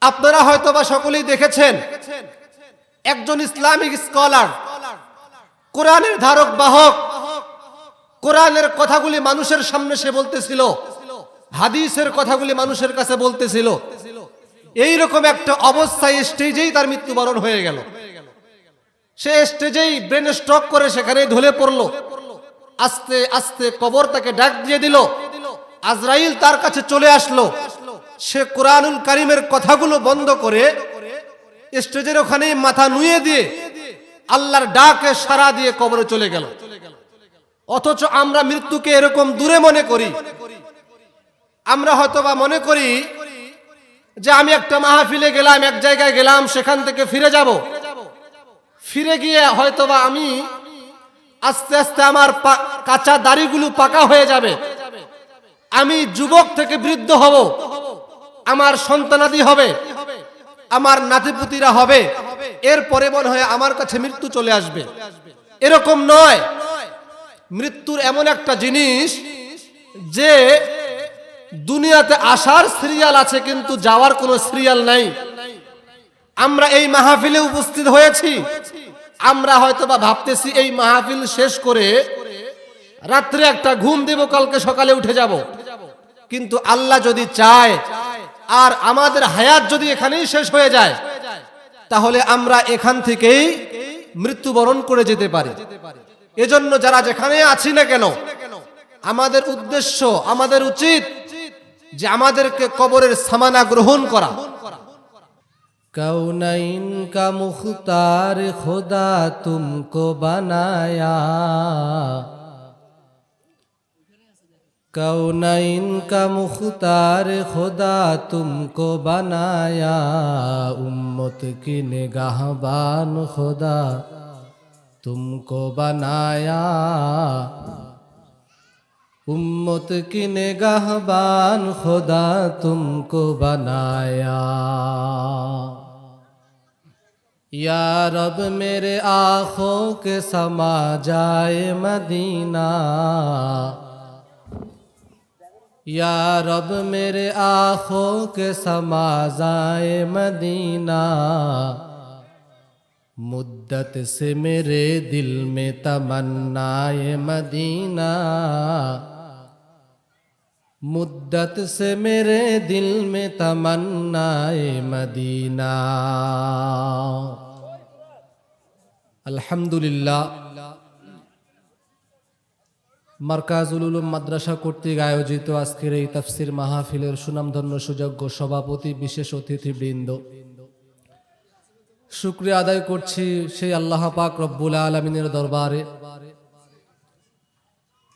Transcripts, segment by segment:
আপনারা হয়তোবা সকলেই দেখেছেন, একজন ইসলামিক স্কলার, কোরআনের ধারক বাহক, কোরআনের কথাগুলি মানুষের সামনে সে বলতেছিল, হাদিসের কথাগুলি মানুষের কাছে বলতেছিল। এইরকম একটা অবস্থায় স্টেজেই তার মৃত্যুবরণ হয়ে গেল। সে স্টেজেই ব্রেন স্ট্রোক করে সেখানে ঢলে পড়লো। আস্তে আস্তে কবর তাকে ডাক দিয়ে দিল। আজরাইল তার কাছে চলে আসলো। সে কোরআনুল কারীমের কথাগুলো বন্ধ করে স্টেজের ওখানেই মাথা নুয়ে দিয়ে আল্লাহর ডাকে সাড়া দিয়ে কবরে চলে গেল। অথচ আমরা মৃত্যুকে এরকম দূরে মনে করি। আমরা হয়তোবা মনে করি যে আমি একটা মাহফিলে গেলাম, এক জায়গায় গেলাম, সেখান থেকে ফিরে যাব। ফিরে গিয়ে হয়তোবা আমি আস্তে আস্তে আমার কাঁচা দাড়িগুলো পাকা হয়ে যাবে, আমি যুবক থেকে বৃদ্ধ হব, আমার সন্তানাদি হবে, আমার নাতিপুতিরা হবে, এরপরে মনে হয় আমার কাছে মৃত্যু চলে আসবে। এরকম নয়। মৃত্যুর এমন একটা জিনিস যে দুনিয়াতে আসার সিরিয়াল আছে কিন্তু যাওয়ার কোনো সিরিয়াল নাই। আমরা এই মাহফিলে উপস্থিত হয়েছি, আমরা হয়তোবা ভাবতেছি এই মাহফিল শেষ করে রাত্রে একটা ঘুম দেব, কালকে সকালে উঠে যাব। কিন্তু আল্লাহ যদি চায় আর আমাদের হায়াত যদি এখানেই শেষ হয়ে যায়, তাহলে আমরা এখান থেকেই মৃত্যুবরণ করে যেতে পারি। এজন্য যারা যেখানে আছি না কেন, আমাদের উদ্দেশ্য, আমাদের উচিত যে আমাদেরকে কবরের সামানা গ্রহণ করা। कौनैन का मुख्तार खुदा तुमको बनाया, कौनैन का मुख्तार खुदा तुमको बनाया, उम्मत की निगाहबान खुदा तुमको बनाया, उम्मत की निगाहबान खुदा तुमको बनाया। या रब मेरे आँखों के समा जाए मदीना, या रब मेरे आँखों के समा जाए मदीना, मुद्दत से मेरे दिल में तमन्नाए मदीना, मुद्दत से मेरे दिल में तमन्नाए मदीना। আলহামদুলিল্লাহ, মারকাজুল উলুম মাদ্রাসা কর্তৃক আয়োজিত আজকের এই তাফসীর মাহফিলের সুনামধন্য সুযোগ্য সভাপতি, বিশেষ অতিথিবৃন্দ, শুকরিয়া আদায় করছি সেই আল্লাহ পাক রব্বুল আলামিনের দরবারে,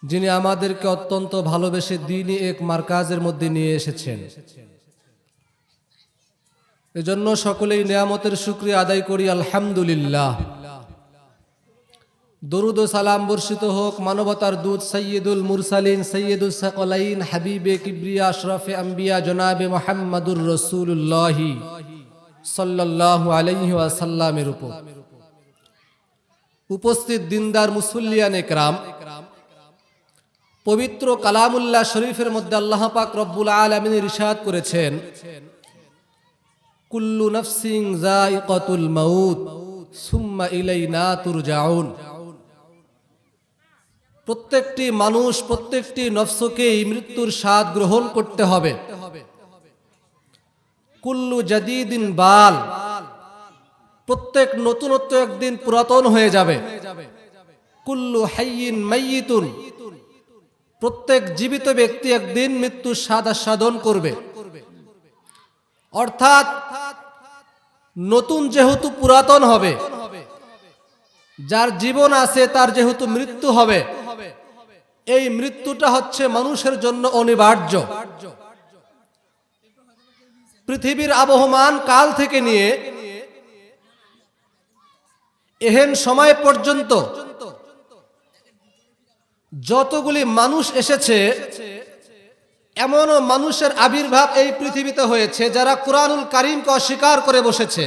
যিনি আমাদেরকে অত্যন্ত ভালোবেসে দ্বীনি এক মারকাজের মধ্যে নিয়ে এসেছেন। এজন্য সকলেই নিয়ামতের শুকরিয়া আদায় করি আলহামদুলিল্লাহ। দরুদ ও সালাম বর্ষিত হোক মানবতার দূত সৈয়দুল মুরসালিন, সৈয়দুস সাকলাইন, হাবিবে কিবরিয়া, আশরাফে আম্বিয়া জনাবে মুহাম্মাদুর রাসূলুল্লাহ সাল্লাল্লাহু আলাইহি ওয়াসাল্লামের উপর। উপস্থিত দিনদার মুসল্লিয়ানে কেরাম, পবিত্র কালামুল্লাহ শরীফের মধ্যে আল্লাহ পাক রব্বুল আলামিন ইরশাদ করেছেন, কুল্লু নাফসিন যায়িকাতুল মাউত সুম্মা ইলাইনা তুরজাউন। প্রত্যেকটি মানুষ, প্রত্যেকটি নফসকেই মৃত্যুর স্বাদ গ্রহণ করতে হবে। কুল্লু জাদিদিন বাল, প্রত্যেক নতুনত্ব একদিন পুরাতন হয়ে যাবে। কুল্লু হাইয়িন মাইয়িতুন, প্রত্যেক জীবিত ব্যক্তি একদিন মৃত্যুর স্বাদ আস্বাদন করবে। অর্থাৎ নতুন যেহেতু পুরাতন হবে, যার জীবন আছে তার যেহেতু মৃত্যু হবে, এই মৃত্যুটা হচ্ছে মানুষের জন্য অনিবার্য। পৃথিবীর আবহমান কাল থেকে নিয়ে এহেন সময় পর্যন্ত যতগুলি মানুষ এসেছে, এমনও মানুষের আবির্ভাব এই পৃথিবীতে হয়েছে যারা কুরআনুল কারীমকে অস্বীকার করে বসেছে।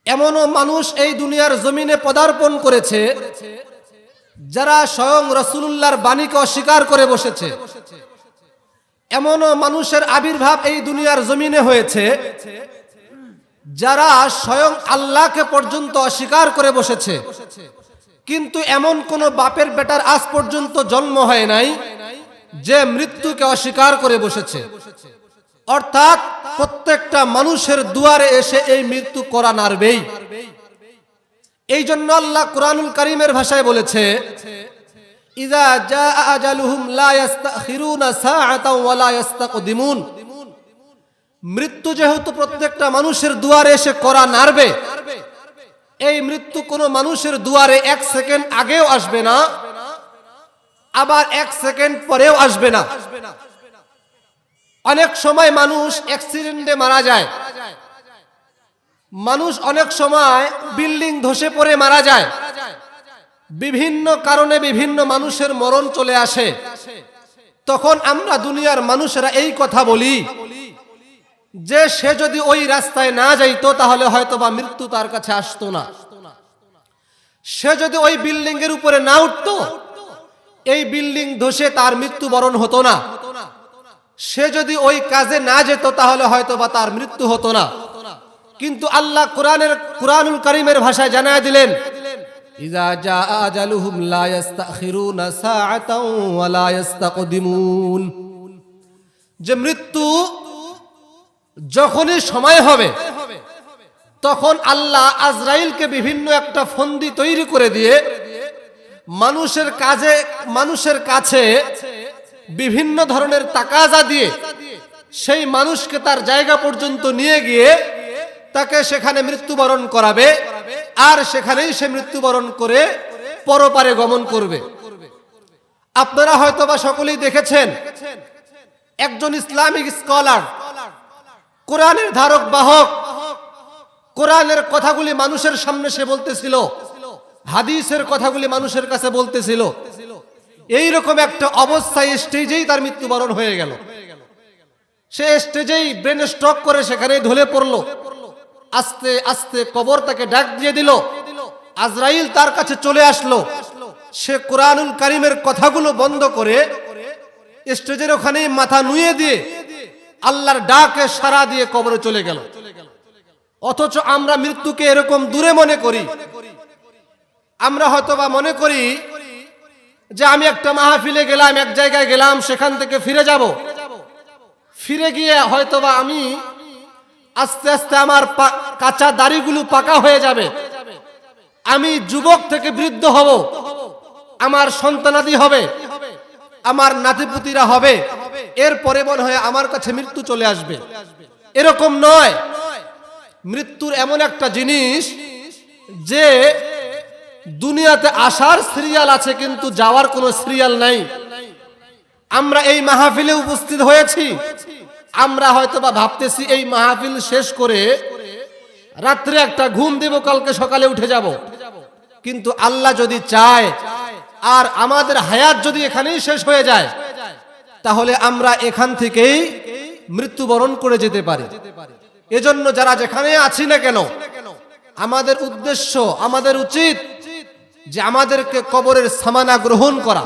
এমনও মানুষ এই দুনিয়ার জমিনে পদার্পণ করেছে যারা স্বয়ং রাসূলুল্লাহর বাণীকে অস্বীকার করে বসেছে। এমনও মানুষের আবির্ভাব এই দুনিয়ার জমিনে হয়েছে যারা স্বয়ং আল্লাহকে পর্যন্ত অস্বীকার করে বসেছে, কিন্তু এমন কোন বাপের বেটার আজ পর্যন্ত জন্ম হয় নাই যে মৃত্যুকে অস্বীকার করে বসেছে। অর্থাৎ প্রত্যেকটা মানুষের দুয়ারে এসে এই মৃত্যু করা নাড়বেই। এই জন্য আল্লাহ কুরআনুল কারীমের ভাষায় বলেছে, ইযা জাআ আজালুহুম লা ইস্তাখিরুনা সাআতাও ওয়া লা ইস্তাকদিমুন। মৃত্যু যেহেতু প্রত্যেকটা মানুষের দুয়ারে এসে করা নাড়বে, এই মৃত্যু কোনো মানুষের দুয়ারে 1 সেকেন্ড আগেও আসবে না, আবার 1 সেকেন্ড পরেও আসবে না। অনেক সময় মানুষ অ্যাক্সিডেন্টে মারা যায়, মানুষ অনেক সময় বিল্ডিং ধসে পড়ে মারা যায়, বিভিন্ন কারণে বিভিন্ন মানুষের মরণ চলে আসে। তখন আমরা দুনিয়ার মানুষেরা এই কথা বলি যে সে যদি ওই রাস্তায় না যাইতো তাহলে হয়তোবা মৃত্যু তার কাছে আসতো না, সে যদি ওই বিল্ডিং এর উপরে না উঠতো এই বিল্ডিং ধসে তার মৃত্যুবরণ হতো না, সে যদি ওই কাজে না যেত তাহলে হয়তোবা তার মৃত্যু হতো না। কিন্তু আল্লাহ কুরআনুল কারীমের ভাষায় জানায় দিলেন, ইযা জাআ আজালুহুম লা ইস্তাখিরুনা সাআতাও ওয়া লা ইস্তাকদিমুন। যে মৃত্যু যখনই সময় হবে তখন আল্লাহ আজরাইলকে বিভিন্ন একটা ফন্দি তৈরি করে দিয়ে মানুষের কাছে বিভিন্ন ধরনের তাকাজা দিয়ে সেই মানুষকে তার জায়গা পর্যন্ত নিয়ে গিয়ে তাকে সেখানে মৃত্যুবরণ করাবে, আর সেখানেই সে মৃত্যুবরণ করে পরপারে গমন করবে। আপনারা হয়তোবা সকলেই দেখেছেন, একজন ইসলামিক স্কলার, কোরআনের ধারক বাহক, কোরআনের কথাগুলি মানুষের সামনে সে বলতেছিল, হাদিসের কথাগুলি মানুষের কাছে বলতেছিল। এইরকম একটা অবস্থায় স্টেজেই তার মৃত্যুবরণ হয়ে গেল। সে স্টেজেই ব্রেন স্ট্রোক করে সেখানেই ঢলে পড়লো। আস্তে আস্তে কবর তাকে ডাক দিয়ে দিল, আজরাইল তার কাছে চলে আসলো। সে কুরআনুল কারীমের কথাগুলো বন্ধ করে স্টেজের ওখানেই মাথা নুয়ে দিয়ে আল্লাহর ডাকে সাড়া দিয়ে কবরে চলে গেল। অথচ আমরা মৃত্যুকে এরকম দূরে মনে করি। আমরা হয়তোবা মনে করি যে আমি একটা মাহফিলে গেলাম, এক জায়গায় গেলাম, সেখান থেকে ফিরে যাব, ফিরে গিয়ে হয়তোবা আমি আস্তে আস্তে আমার কাঁচা দাড়িগুলো পাকা হয়ে যাবে, আমি যুবক থেকে বৃদ্ধ হব, আমার সন্তানাদি হবে, আমার নাতিপুতিরা হবে, এরপরে মনে হয় আমার কাছে মৃত্যু চলে আসবে। এরকম নয়। মৃত্যুর এমন একটা জিনিস যে দুনিয়াতে আসার সিরিয়াল আছে কিন্তু যাওয়ার কোনো সিরিয়াল নাই। আমরা এই মাহফিলে উপস্থিত হয়েছি, আমরা হয়তোবা ভাবতেছি এই মাহফিল শেষ করে রাত্রে একটা ঘুম দেব, কালকে সকালে উঠে যাব। কিন্তু আল্লাহ যদি চায় আর আমাদের হায়াত যদি এখানেই শেষ হয়ে যায় তাহলে আমরা এখান থেকেই মৃত্যুবরণ করে যেতে পারি। এজন্য যারা যেখানে আছি না কেন, আমাদের উদ্দেশ্য, আমাদের উচিত যে আমাদেরকে কবরের সামানা গ্রহণ করা।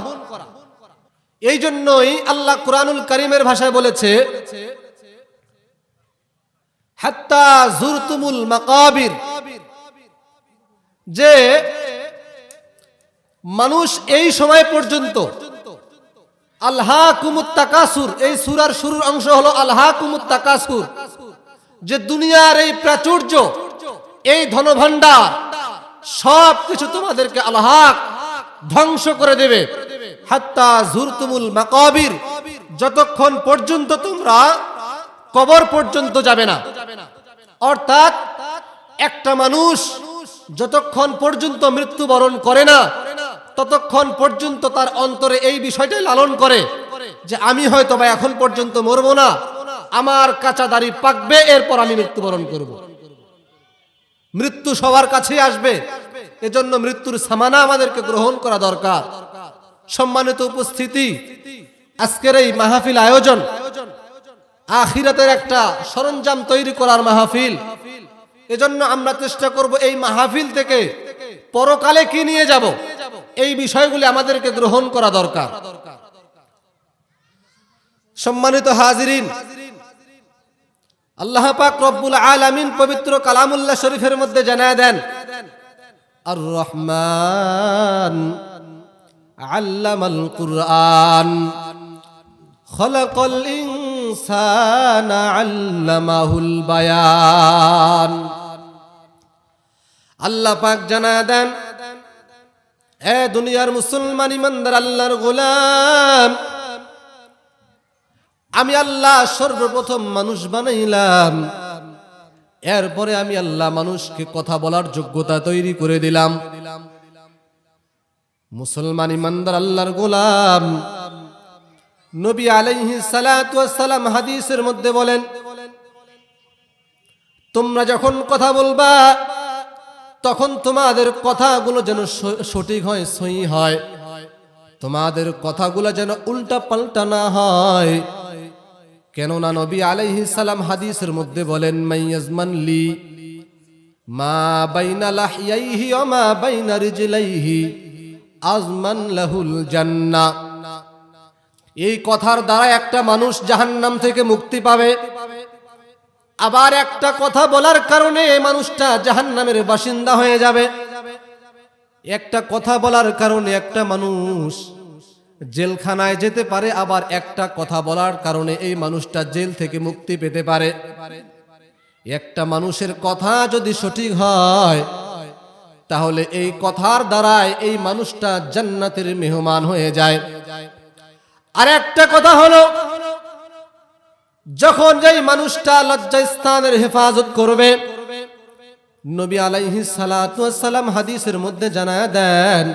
এই জন্যই আল্লাহ কুরআনুল কারীমের ভাষায় বলেছে, হাত্তা যুরতুমুল মাকাবির, যে মানুষ এই সময় পর্যন্ত আলহাকুমুত তাকাসুর, এই সূরার শুরুর অংশ হলো আলহাকুমুত তাকাসুর, যে দুনিয়ার এই প্রাচুর্য, এই ধনভাণ্ডার সব কিছু তোমাদেরকে আলহাক ধ্বংস করে দেবে। হাত্তা যুরতুমুল মাকাবির, যতক্ষণ পর্যন্ত তোমরা কবর পর্যন্ত যাবে না। অর্থাৎ একটা মানুষ যতক্ষণ পর্যন্ত মৃত্যুবরণ করে না ততক্ষণ পর্যন্ত তার অন্তরে এই বিষয়টাই লালন করে যে আমি হয়তো বা এখন পর্যন্ত মরবো না, আমার কাঁচা দাড়ি পাকবে, এরপর আমি মৃত্যুবরণ করব। মৃত্যু সবার কাছেই আসবে, এজন্য মৃত্যুর সামানা আমাদেরকে গ্রহণ করা দরকার। সম্মানিত উপস্থিতি, আজকের এই মাহফিল আয়োজন আখিরাতের একটা সরঞ্জাম তৈরি করার মাহফিল। এজন্য আমরা চেষ্টা করব এই মাহফিল থেকে পরকালে কি নিয়ে যাব এই বিষয়গুলি আমাদেরকে গ্রহণ করা দরকার। সম্মানিত হাজিরিন, আল্লাহ পাক রব্বুল আলামিন পবিত্র কালামুল্লাহ শরীফের মধ্যে জানায় দেন, আর রহমান আল্লামাল কুরআন খলাকাল ইনসানা আল্লামাহুল বায়ান। আল্লাহ পাক জানায় দেন, এ দুনিয়ার মুসলমান ইমানদার আল্লাহর গোলাম, আমি আল্লাহ সর্বপ্রথম মানুষ বানাইলাম, এরপরে আমি আল্লাহ মানুষকে কথা বলার যোগ্যতা তৈরি করে দিলাম। মুসলমান ইমানদার আল্লাহর গোলাম, নবী আলাইহিস সালাতু ওয়াস সালাম হাদিসের মধ্যে বলেন, তোমরা যখন কথা বলবা তখন তোমাদের কথাগুলো যেন সঠিক হয়, সহি হয়, তোমাদের কথাগুলো যেন উল্টা পাল্টা না হয়। কেননা নবী আলাইহিস সালাম হাদিসের মধ্যে বলেন, মাইয়াজমান লি মা বাইনা লাহইয়াইহি ওয়া মা বাইনা রিজলাইহি আজমান লাহুল জান্নাহ। এই কথার দ্বারা একটা মানুষ জাহান্নাম থেকে মুক্তি পাবে, আবার একটা কথা বলার কারণে এই মানুষটা জাহান্নামের বাসিন্দা হয়ে যাবে। একটা কথা বলার কারণে একটা মানুষ জেলখানায় যেতে পারে, আবার একটা কথা বলার কারণে এই মানুষটা জেল থেকে মুক্তি পেতে পারে। একটা মানুষের কথা যদি সঠিক হয় তাহলে এই কথার দ্বারাই এই মানুষটা জান্নাতের মেহমান হয়ে যায়। আর একটা কথা হলো, যখন যেই মানুষটা লজ্জাস্থানের হেফাজত করবে, নবী আলাইহিস সালাতু ওয়াস সালাম হাদিসের মধ্যে জানায় দেন,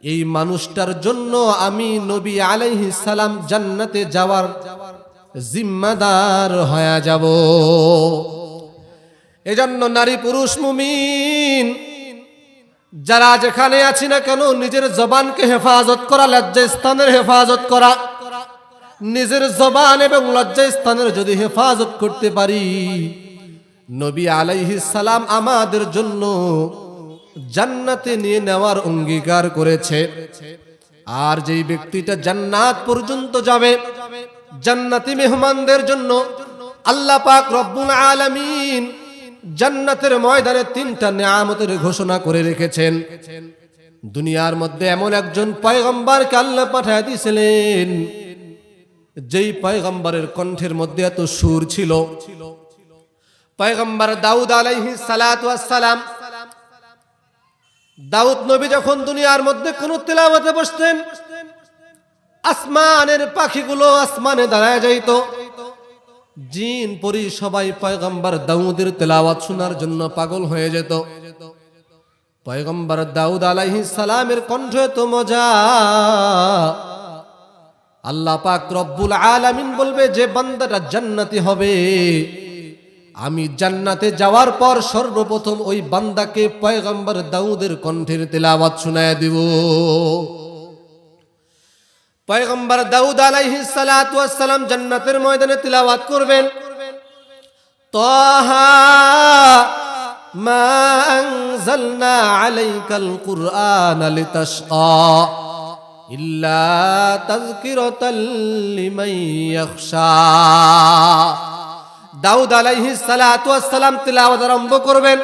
এই মানুষটার জন্য আমি নবী আলাইহিস সালাম জান্নাতে যাওয়ার জিম্মাদার হয়ে যাব। এজন্য নারী পুরুষ মুমিন যারা যেখানে আছি না কেন, নিজের জবানকে হেফাজত করা, লজ্জাস্থানের হেফাজত করা, নিজের জবান এবং লজ্জাস্থানের যদি হেফাজত করতে পারি, নবী আলাইহিস সালাম আমাদের জন্য জান্নাতে নিয়ে নেওয়ার অঙ্গীকার করেছে। আর যেই ব্যক্তিটা জান্নাত পর্যন্ত যাবে, জান্নাতি মেহমানদের জন্য আল্লাহ পাক রব্বুল আলামিন জান্নাতের ময়দানে 3টা নিয়ামতের ঘোষণা করে রেখেছেন। দুনিয়ার মধ্যে এমন একজন পয়গম্বরকে আল্লাহ পাঠিয়ে দিয়েছিলেন, যেই পয়গম্বরের কণ্ঠের মধ্যে এত সুর ছিল। পয়গম্বর দাউদ আলাইহিস সালাতু ওয়াস সালাম, দাউদ নবী যখন দুনিয়ার মধ্যে কোন তিলাওয়াতে বসতেন, আসমানের পাখিগুলো আসমানে দাঁড়ায় যাইত, জিন পরি সবাই পয়গম্বর দাউদের তেলাওয়াত শোনার জন্য পাগল হয়ে যেত। পয়গম্বর দাউদ আলাইহিস সালামের কণ্ঠ এত মজা, আল্লাহ পাক রব্বুল আলামিন বলবে, যে বান্দাটা জান্নাতি হবে, আমি জান্নাতে যাওয়ার পর সর্বপ্রথম ওই বান্দাকে পয়গম্বর দাউদের কণ্ঠের তেলাওয়াত শোনায় দিব। পয়গম্বর দাউদ আলাইহিস সালাতু ওয়াস সালাম জান্নাতের ময়দানে তিলাওয়াত করবেন, তাহা মা আনজালনা আলাইকাল কুরআনা লিতাশকা ইল্লা তাযকিরাতাল লিমান ইয়াখশা। দাউদ আলাইহিস সালাতু ওয়াস সালাম তিলাওয়াত আরম্ভ করবেন।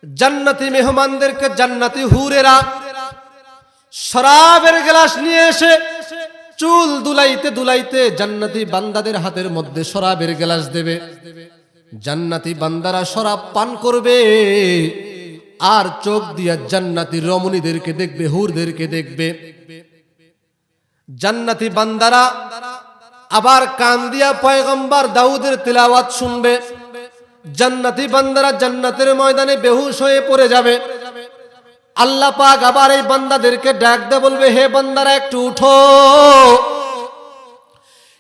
জান্নাতি মেহমানদেরকে জান্নাতি হুরেরা শরাবের গ্লাস নিয়ে এসে চুল দুলাইতে দুলাইতে জান্নাতি বান্দাদের হাতের মধ্যে শরাবের গ্লাস দেবে। জান্নাতি বান্দারা শরাব পান করবে, আর চোখ দিয়া জান্নাতি রমণীদেরকে দেখবে, হুরদেরকে দেখবে। জান্নাতি বান্দারা আবার কান দিয়া পয়গম্বর দাউদের তিলাওয়াত শুনবে। জান্নাতি বান্দারা জান্নাতের ময়দানে বেহুশ হয়ে পড়ে যাবে। আল্লাহ পাক আবার এই বান্দাদেরকে ডাক দিয়ে বলবে, হে বান্দারা একটু উঠো।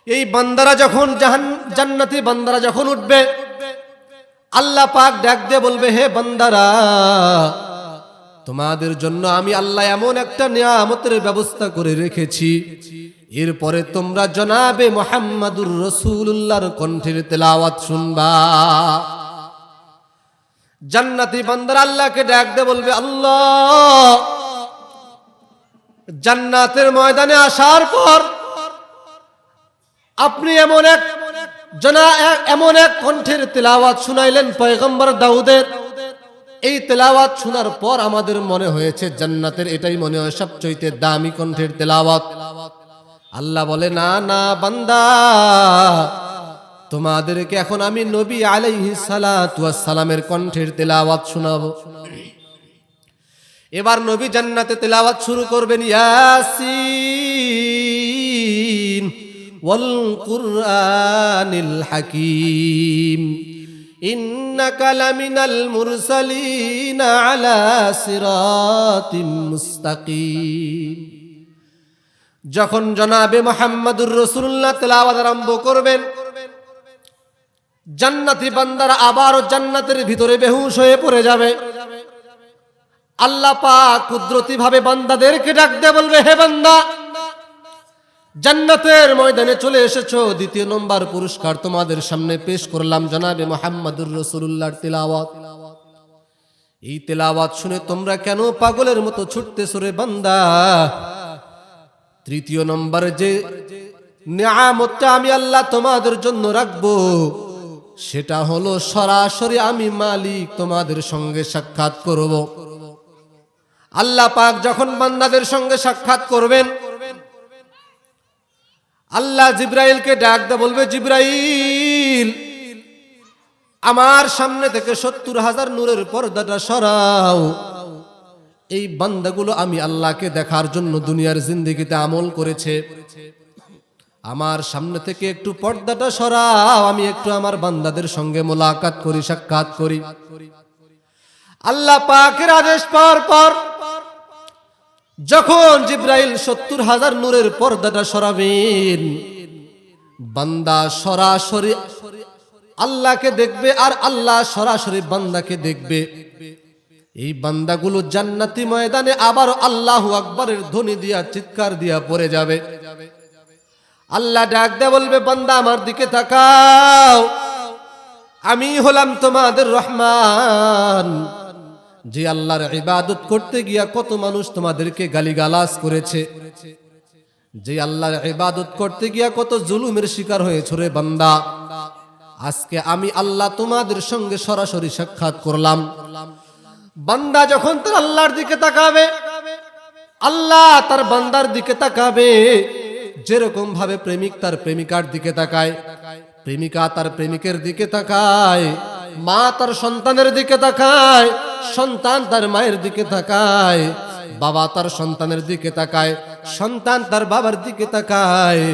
এই বান্দারা যখন জান্নাতি বান্দারা যখন উঠবে, আল্লাহ পাক ডাক দিয়ে বলবে, হে বান্দারা, তোমাদের জন্য আমি আল্লাহ এমন একটা নিয়ামতের ব্যবস্থা করে রেখেছি, এরপরে তোমরা জনাবে মুহাম্মাদুর রাসূলুল্লাহর কণ্ঠের তেলাওয়াত শুনবা। জান্নাতি বান্দারা আল্লাহকে ডাক দিয়ে বলবে, আল্লাহ, জান্নাতের ময়দানে আসার পর আপনি এমন এক কণ্ঠের তেলাওয়াত শুনাইলেন পয়গম্বর দাউদের। এই তেলাওয়াত শোনার পর আমাদের মনে হয়েছে জান্নাতের এটাই মনে হয় সবচেয়ে দামি কণ্ঠের তেলাওয়াত। আল্লাহ বলে, না না বান্দা, তোমাদেরকে এখন আমি নবী আলাইহিস সালাতু ওয়াস সালামের কণ্ঠের তেলাওয়াত শোনাবো। এবার নবী জান্নাতে তেলাওয়াত শুরু করবেন, ইয়াসিন ওয়াল কুরআনিল হাকীম ইন্নাকা লামিনাল মুরসালিনা আলা সিরাতিম মুস্তাকিম। যখন জনাবে মুহাম্মদুর রাসূলুল্লাহ তেলাওয়াত আরম্ভ করবেন, জান্নাতি বান্দারা আবারও জান্নাতের ভিতরে বেহুশ হয়ে পড়ে যাবে। আল্লাহ পাক কুদরতি ভাবে বান্দাদেরকে ডাক দিয়ে বলবে, হে বান্দা, জান্নাতের ময়দানে চলে এসেছো, দ্বিতীয় নম্বর পুরস্কার তোমাদের সামনে পেশ করলাম জনাবে মুহাম্মদুর রাসূলুল্লাহর তিলাওয়াত। এই তিলাওয়াত শুনে তোমরা কেন পাগলের মতো ছুটতেছো রে বান্দা? তৃতীয় নম্বর যে নিয়ামতটা আমি আল্লাহ তোমাদের জন্য রাখবো, সেটা হলো সরাসরি আমি মালিক তোমাদের সঙ্গে সাক্ষাৎ করব। আল্লাহ পাক যখন বান্দাদের সঙ্গে সাক্ষাৎ করবেন, আল্লাহ জিব্রাইলকে ডাক দিয়ে বলবে, জিব্রাইল, আমার সামনে থেকে ৭০,০০০ নূরের পর্দাটা সরাও। এই বান্দাগুলো আমি আল্লাহকে দেখার জন্য দুনিয়ার জিন্দেগিতে আমল করেছে, আমার সামনে থেকে একটু পর্দাটা সরাও, আমি একটু আমার বান্দাদের সঙ্গে মোলাকাত করি, সাক্ষাৎ করি। আল্লাহ পাকের আদেশ পাওয়ার পর যখন জিব্রাইল ৭০,০০০ নূরের পর্দাটা সরাবেন, বান্দা সরাসরি আল্লাহকে দেখবে আর আল্লাহ সরাসরি বান্দাকে দেখবে। এই বান্দাগুলো জান্নাতি ময়দানে আবার আল্লাহু আকবারের ধ্বনি দিয়া, চিৎকার দিয়া পড়ে যাবে। আল্লাহ ডাক দিয়ে বলবে, বান্দা আমার দিকে তাকাও, আমি হলাম তোমাদের রহমান, যে আল্লাহর ইবাদত করতে গিয়া কত মানুষ তোমাদেরকে গালিগালাজ করেছে, যে আল্লাহর ইবাদত করতে গিয়া কত জুলুমের শিকার হয়েছে রে বান্দা। আজকে আমি আল্লাহ তোমাদের সঙ্গে সরাসরি সাক্ষাৎ করলাম। বান্দা যখন তার আল্লাহর দিকে তাকাবে, আল্লাহ তার বান্দার দিকে তাকাবে। যেরকম ভাবে প্রেমিক তার প্রেমিকার দিকে তাকায়, প্রেমিকা তার প্রেমিকের দিকে তাকায়, মা তার সন্তানের দিকে তাকায়, সন্তান তার মায়ের দিকে তাকায়, বাবা তার সন্তানের দিকে তাকায়, সন্তান তার বাবার দিকে তাকায়,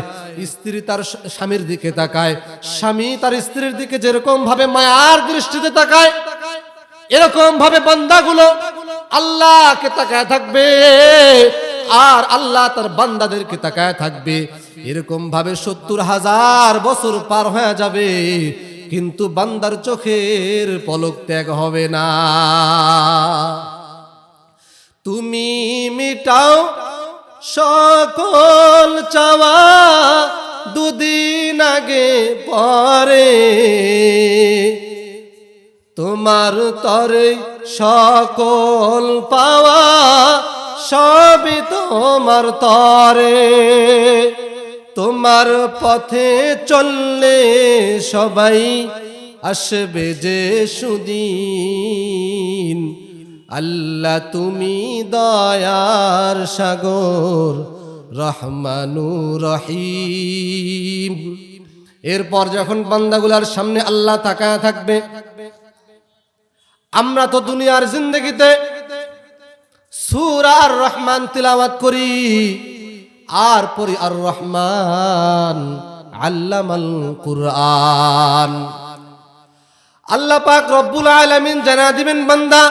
স্ত্রী তার স্বামীর দিকে তাকায়, স্বামী তার স্ত্রীর দিকে যেরকম ভাবে মায়ার দৃষ্টিতে তাকায়, এরকম ভাবে বান্দাগুলো আল্লাহকে তাকায় থাকবে আর আল্লাহ তার বান্দাদেরকে তাকায় থাকবে। এরকম ভাবে ৭০,০০০ বছর পার হয়ে যাবে, কিন্তু বান্দার চোখের পলক ত্যাগ হবে না। তুমি মিটাও সকল চাওয়া, দুদিন আগে পরে তোমার তরে সকল পাওয়া, সবই তোমার তরে। তোমার পথে চললে সবাই আসবে যে সুদিন। আল্লাহ তুমি দয়ার সাগর, রহমানুর রহিম। এরপর যখন বান্দাগুলার সামনে আল্লাহ তাকায় থাকবে, আমরা তো দুনিয়ার জিন্দেগিতে সূরা আর রহমান তিলাওয়াত করি আর পড়ি আর রহমান আল্লামাল কুরআন। আল্লাহ পাক রব্বুল আলামিন জানা দিবেন, বান্দা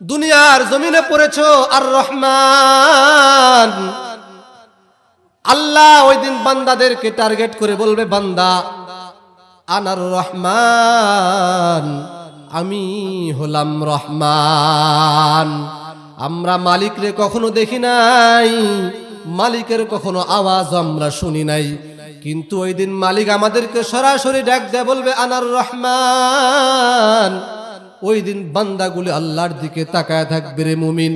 দুনিয়ার জমিনে পড়েছো আর রহমান। আল্লাহ ওই দিন বান্দাদেরকে টার্গেট করে বলবে, বান্দা আনার রহমান, আমি হলাম রহমান। আমরা মালিকরে কখনো দেখি নাই, মালিকের কখনো আওয়াজ আমরা শুনি নাই, কিন্তু ওই দিন মালিক আমাদেরকে সরাসরি ডাক দেয়া বলবে, আনার রহমান। ওই দিন বান্দাগুলি আল্লাহর দিকে তাকায় থাকবে রে মুমিন।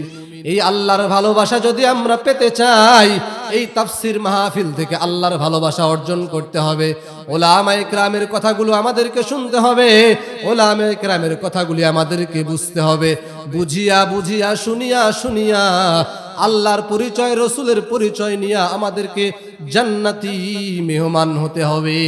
এই আল্লাহর ভালোবাসা যদি আমরা পেতে চাই, এই তাফসির মাহফিল থেকে আল্লাহর ভালোবাসা অর্জন করতে হবে। উলামায়ে কেরামের কথাগুলো আমাদেরকে শুনতে হবে, উলামায়ে কেরামের কথাগুলি আমাদেরকে বুঝতে হবে। বুঝিয়া বুঝিয়া শুনিয়া শুনিয়া আল্লাহর পরিচয়, রসুলের পরিচয় নিয়ে আমাদেরকে জান্নাতি মেহমান হতে হবে।